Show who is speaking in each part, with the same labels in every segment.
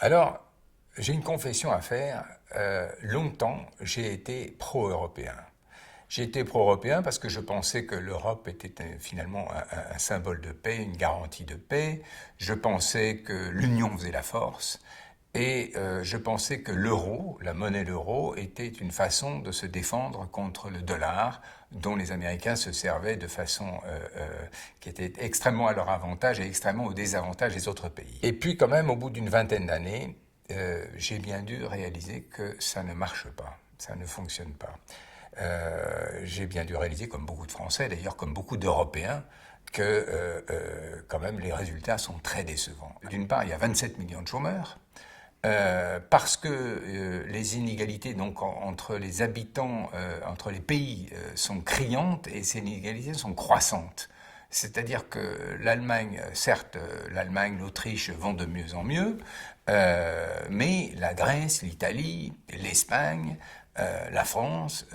Speaker 1: Alors, j'ai une confession à faire. Longtemps, j'ai été pro-européen. J'ai été pro-européen parce que je pensais que l'Europe était finalement un symbole de paix, une garantie de paix. Je pensais que l'union faisait la force. Et je pensais que l'euro, la monnaie l'euro, était une façon de se défendre contre le dollar, dont les Américains se servaient de façon qui était extrêmement à leur avantage et extrêmement au désavantage des autres pays. Et puis quand même, au bout d'une vingtaine d'années, j'ai bien dû réaliser que ça ne marche pas, ça ne fonctionne pas. J'ai bien dû réaliser, comme beaucoup de Français, d'ailleurs comme beaucoup d'Européens, que quand même les résultats sont très décevants. D'une part, il y a 27 millions de chômeurs, parce que les inégalités donc entre les habitants, entre les pays sont criantes et ces inégalités sont croissantes. C'est-à-dire que l'Allemagne, certes, l'Allemagne, l'Autriche vont de mieux en mieux, mais la Grèce, l'Italie, l'Espagne, la France,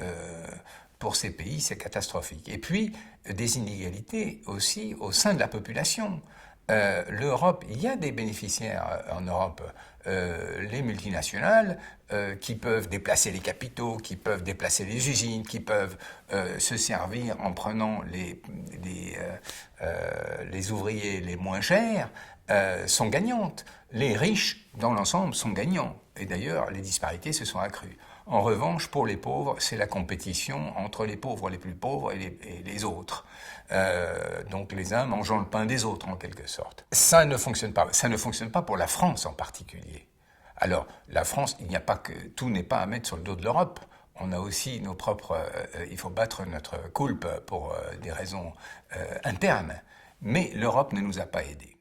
Speaker 1: pour ces pays, c'est catastrophique. Et puis, des inégalités aussi au sein de la population. L'Europe, il y a des bénéficiaires en Europe, les multinationales qui peuvent déplacer les capitaux, qui peuvent déplacer les usines, qui peuvent se servir en prenant les ouvriers les moins chers, sont gagnantes. Les riches, dans l'ensemble, sont gagnants. Et d'ailleurs, les disparités se sont accrues. En revanche, pour les pauvres, c'est la compétition entre les pauvres les plus pauvres et les autres. Donc les uns mangeant le pain des autres, en quelque sorte. Ça ne fonctionne pas. Ça ne fonctionne pas pour la France en particulier. Alors, la France, il n'y a pas que... Tout n'est pas à mettre sur le dos de l'Europe. On a aussi nos propres... il faut battre notre coulpe pour des raisons internes. Mais l'Europe ne nous a pas aidés.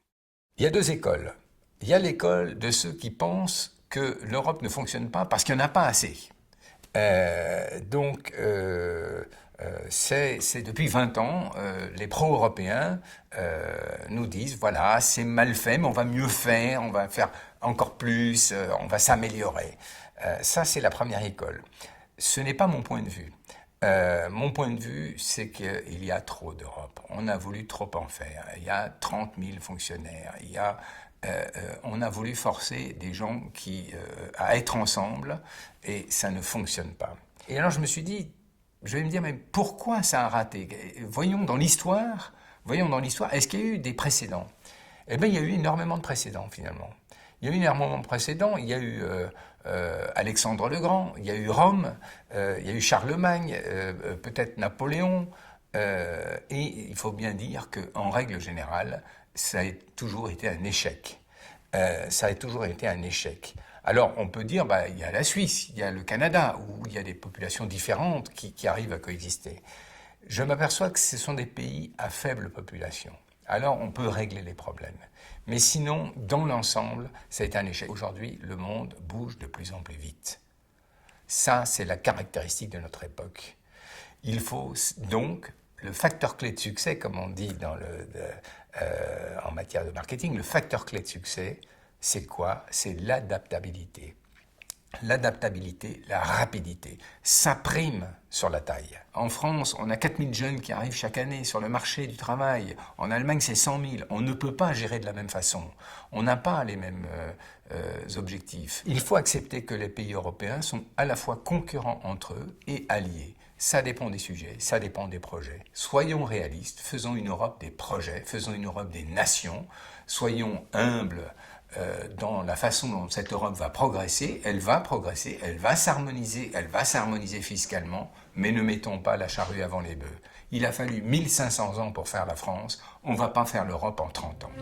Speaker 1: Il y a deux écoles. Il y a l'école de ceux qui pensent que l'Europe ne fonctionne pas parce qu'il n'y en a pas assez. C'est depuis 20 ans, les pro-européens nous disent, voilà, c'est mal fait, mais on va mieux faire, on va faire encore plus, on va s'améliorer. Ça, c'est la première école. Ce n'est pas mon point de vue. Mon point de vue, c'est qu'il y a trop d'Europe. On a voulu trop en faire. Il y a 30 000 fonctionnaires. On a voulu forcer des gens à être ensemble et ça ne fonctionne pas. Et alors je me suis dit, je vais me dire, mais pourquoi ça a raté? Voyons dans l'histoire, est-ce qu'il y a eu des précédents? Eh bien, il y a eu énormément de précédents finalement. Il y a eu énormément de précédents. Il y a eu Alexandre le Grand, il y a eu Rome, il y a eu Charlemagne, peut-être Napoléon. Et il faut bien dire qu'en règle générale, ça a toujours été un échec. Alors, on peut dire, il y a la Suisse, il y a le Canada, où il y a des populations différentes qui arrivent à coexister. Je m'aperçois que ce sont des pays à faible population. Alors, on peut régler les problèmes. Mais sinon, dans l'ensemble, ça a été un échec. Aujourd'hui, le monde bouge de plus en plus vite. Ça, c'est la caractéristique de notre époque. Il faut donc, le facteur clé de succès, comme on dit en matière de marketing, le facteur clé de succès, c'est quoi? C'est l'adaptabilité. L'adaptabilité, la rapidité, ça prime sur la taille. En France, on a 4000 jeunes qui arrivent chaque année sur le marché du travail. En Allemagne, c'est 100 000. On ne peut pas gérer de la même façon. On n'a pas les mêmes objectifs. Il faut accepter que les pays européens sont à la fois concurrents entre eux et alliés. Ça dépend des sujets, ça dépend des projets. Soyons réalistes, faisons une Europe des projets, faisons une Europe des nations, soyons humbles dans la façon dont cette Europe va progresser, elle va s'harmoniser, fiscalement, mais ne mettons pas la charrue avant les bœufs. Il a fallu 1500 ans pour faire la France, on ne va pas faire l'Europe en 30 ans.